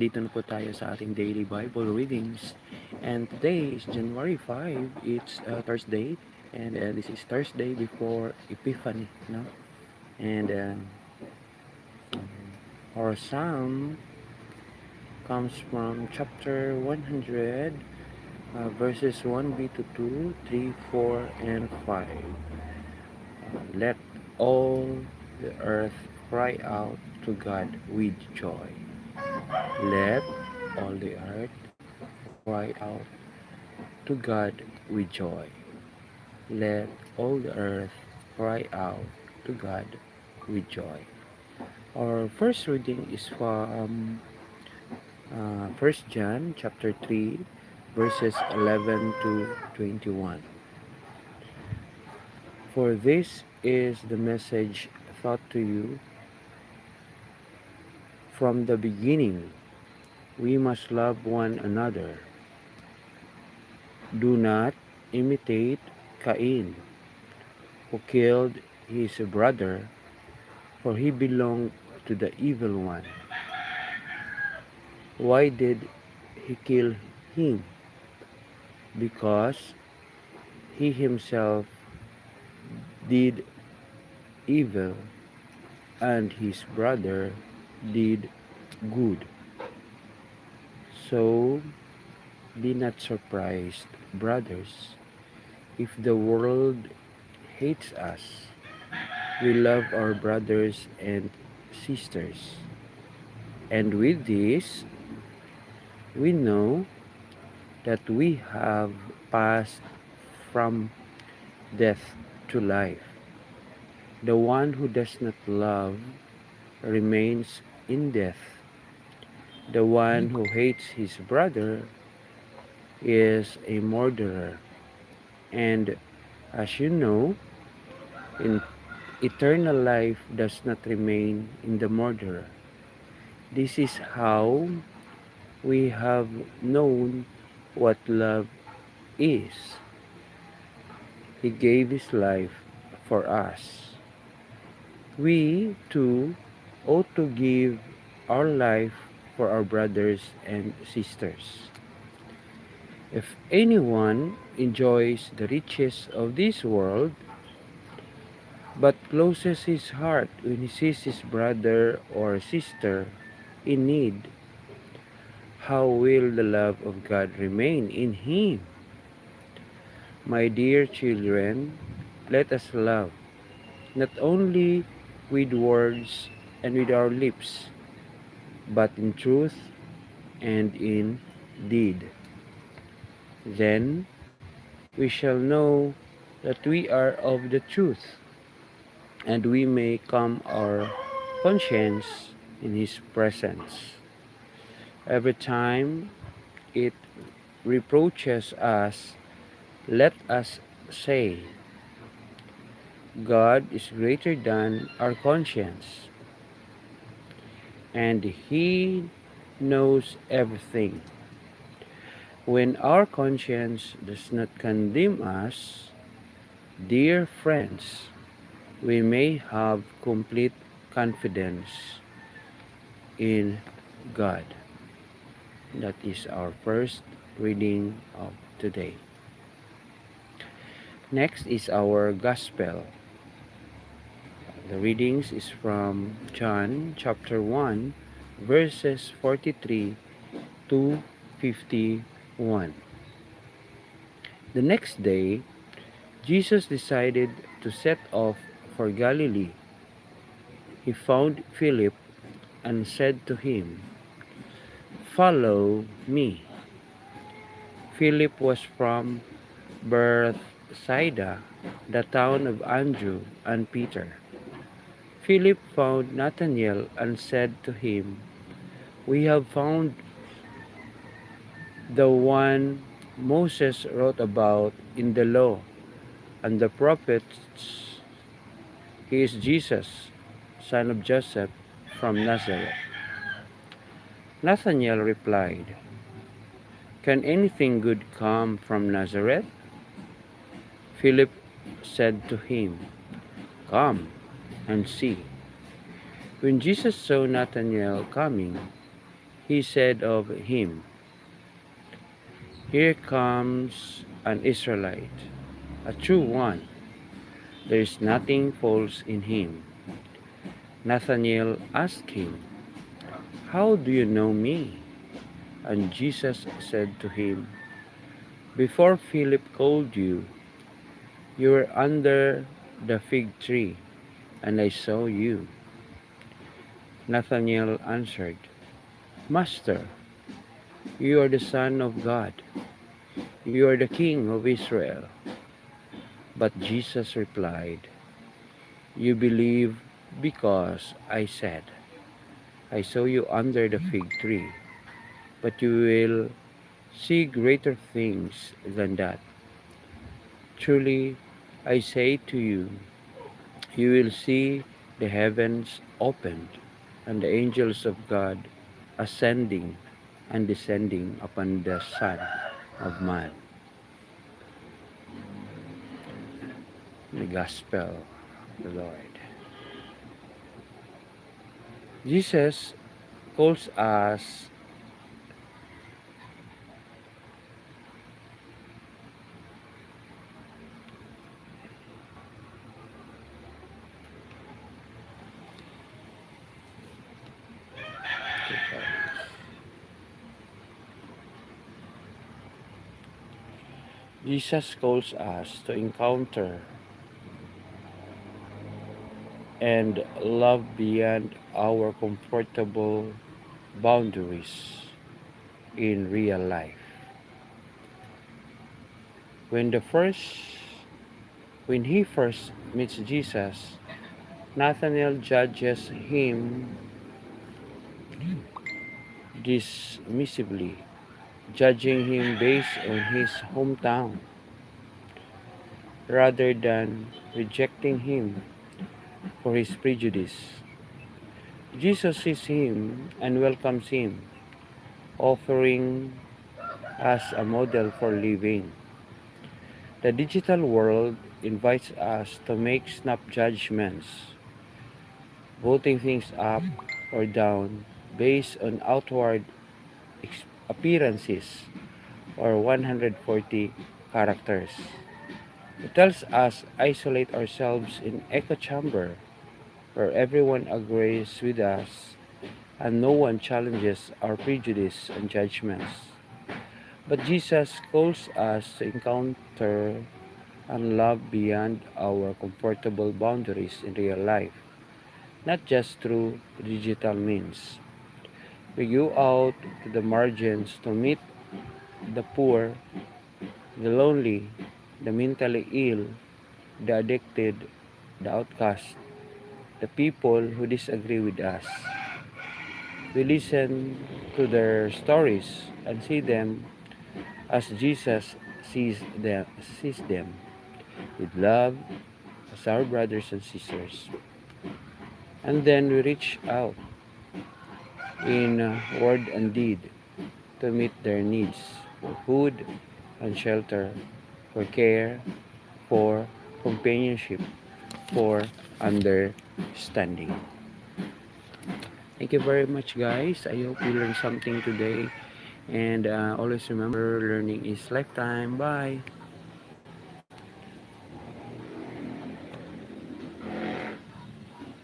Dito na po tayo sa ating daily Bible readings. And today is January 5. It's Thursday. And this is Thursday before Epiphany. No? And our psalm comes from chapter 100, verses 1b to 2, 3, 4, and 5. Let all the earth cry out to God with joy. Let all the earth cry out to God with joy. Let all the earth cry out to God with joy. Our first reading is from 1 John chapter 3 verses 11 to 21. For this is the message taught to you from the beginning. We must love one another. Do not imitate Cain, who killed his brother, for he belonged to the evil one. Why did he kill him? Because he himself did evil and his brother did good. So be not surprised, brothers, if the world hates us. We love our brothers and sisters. And with this, we know that we have passed from death to life. The one who does not love remains in death. The one who hates his brother is a murderer. And as you know, in eternal life does not remain in the murderer. This is how we have known what love is. He gave his life for us. We too ought to give our life for our brothers and sisters. If anyone enjoys the riches of this world, but closes his heart when he sees his brother or sister in need, how will the love of God remain in him? My dear children, let us love, not only with words and with our lips, but in truth and in deed. Then we shall know that we are of the truth, and we may calm our conscience in his presence. Every time it reproaches us, let us say, God is greater than our conscience, and he knows everything. When our conscience does not condemn us, dear friends, we may have complete confidence in God. That is our first reading of today. Next is our Gospel. The readings is from John chapter 1 verses 43 to 51. The next day, Jesus decided to set off for Galilee. He found Philip and said to him, "Follow me." Philip was from Bethsaida, the town of Andrew and Peter. Philip found Nathanael and said to him, "We have found the one Moses wrote about in the law and the prophets. He is Jesus, son of Joseph from Nazareth." Nathanael replied, "Can anything good come from Nazareth?" Philip said to him, "Come and see." When Jesus saw Nathanael coming, He said of him, "Here comes an Israelite, a true one. There is nothing false in him." Nathanael asked him, "How do you know me?" And Jesus said to him, "Before Philip called you, you were under the fig tree, and I saw you." Nathanael answered, "Master, you are the Son of God. You are the King of Israel." But Jesus replied, "You believe because I said, I saw you under the fig tree, but you will see greater things than that. Truly, I say to you, you will see the heavens opened and the angels of God ascending and descending upon the Son of Man." The Gospel of the Lord. Jesus calls us Jesus calls us to encounter and love beyond our comfortable boundaries in real life. When the first when he first meets Jesus, Nathanael judges him dismissively, judging him based on his hometown rather than rejecting him for his prejudice. Jesus sees him and welcomes him, offering us a model for living. The digital world invites us to make snap judgments, voting things up or down based on outward appearances or 140 characters. It tells us isolate ourselves in echo chamber where everyone agrees with us and no one challenges our prejudice and judgments. But Jesus calls us to encounter and love beyond our comfortable boundaries in real life, not just through digital means. We go out to the margins to meet the poor, the lonely, the mentally ill, the addicted, the outcast, the people who disagree with us. We listen to their stories and see them as Jesus sees them with love as our brothers and sisters. And then we reach out in word and deed to meet their needs for food and shelter, for care, for companionship, for understanding. Thank you very much, guys. I hope you learned something today. And always remember, learning is lifetime. Bye.